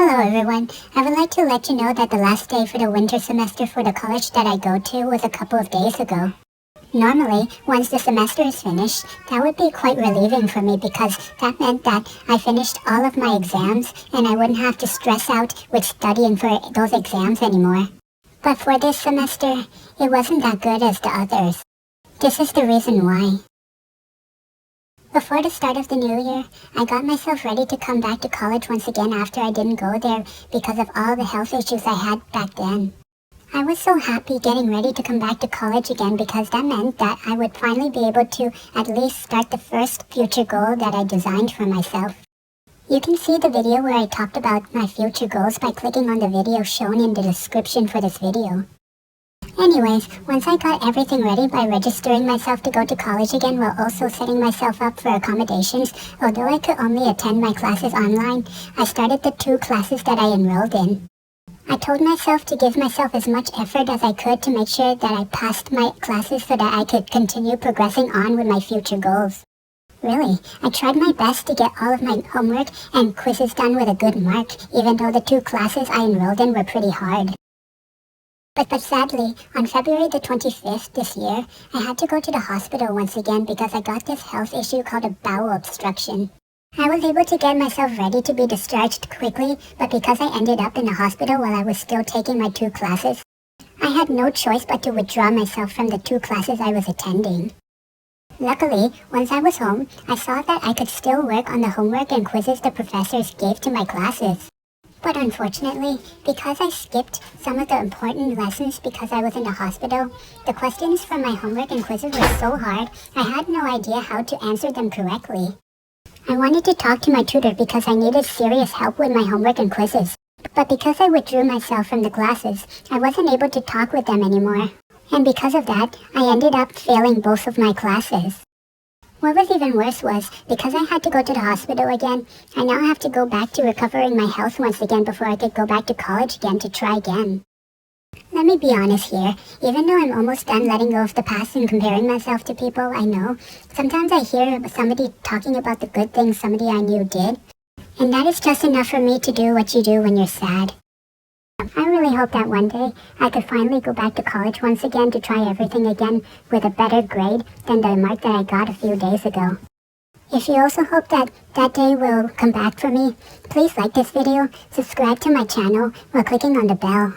Hello everyone, I would like to let you know that the last day for the winter semester for the college that I go to was a couple of days ago. Normally, once the semester is finished, that would be quite relieving for me because that meant that I finished all of my exams and I wouldn't have to stress out with studying for those exams anymore. But for this semester, it wasn't that good as the others. This is the reason why. Before the start of the new year, I got myself ready to come back to college once again after I didn't go there because of all the health issues I had back then. I was so happy getting ready to come back to college again because that meant that I would finally be able to at least start the first future goal that I designed for myself. You can see the video where I talked about my future goals by clicking on the video shown in the description for this video. Anyways, once I got everything ready by registering myself to go to college again while also setting myself up for accommodations, although I could only attend my classes online, I started the 2 classes that I enrolled in. I told myself to give myself as much effort as I could to make sure that I passed my classes so that I could continue progressing on with my future goals. Really, I tried my best to get all of my homework and quizzes done with a good mark, even though the 2 classes I enrolled in were pretty hard. But sadly, on February the 25th this year, I had to go to the hospital once again because I got this health issue called a bowel obstruction. I was able to get myself ready to be discharged quickly, but because I ended up in the hospital while I was still taking my 2 classes, I had no choice but to withdraw myself from the 2 classes I was attending. Luckily, once I was home, I saw that I could still work on the homework and quizzes the professors gave to my classes. But unfortunately, because I skipped some of the important lessons because I was in the hospital, the questions from my homework and quizzes were so hard, I had no idea how to answer them correctly. I wanted to talk to my tutor because I needed serious help with my homework and quizzes. But because I withdrew myself from the classes, I wasn't able to talk with them anymore. And because of that, I ended up failing both of my classes. What was even worse was, because I had to go to the hospital again, I now have to go back to recovering my health once again before I could go back to college again to try again. Let me be honest here, even though I'm almost done letting go of the past and comparing myself to people I know, sometimes I hear somebody talking about the good things somebody I knew did, and that is just enough for me to do what you do when you're sad. I really hope that one day I could finally go back to college once again to try everything again with a better grade than the mark that I got a few days ago. If you also hope that that day will come back for me, please like this video, subscribe to my channel while clicking on the bell.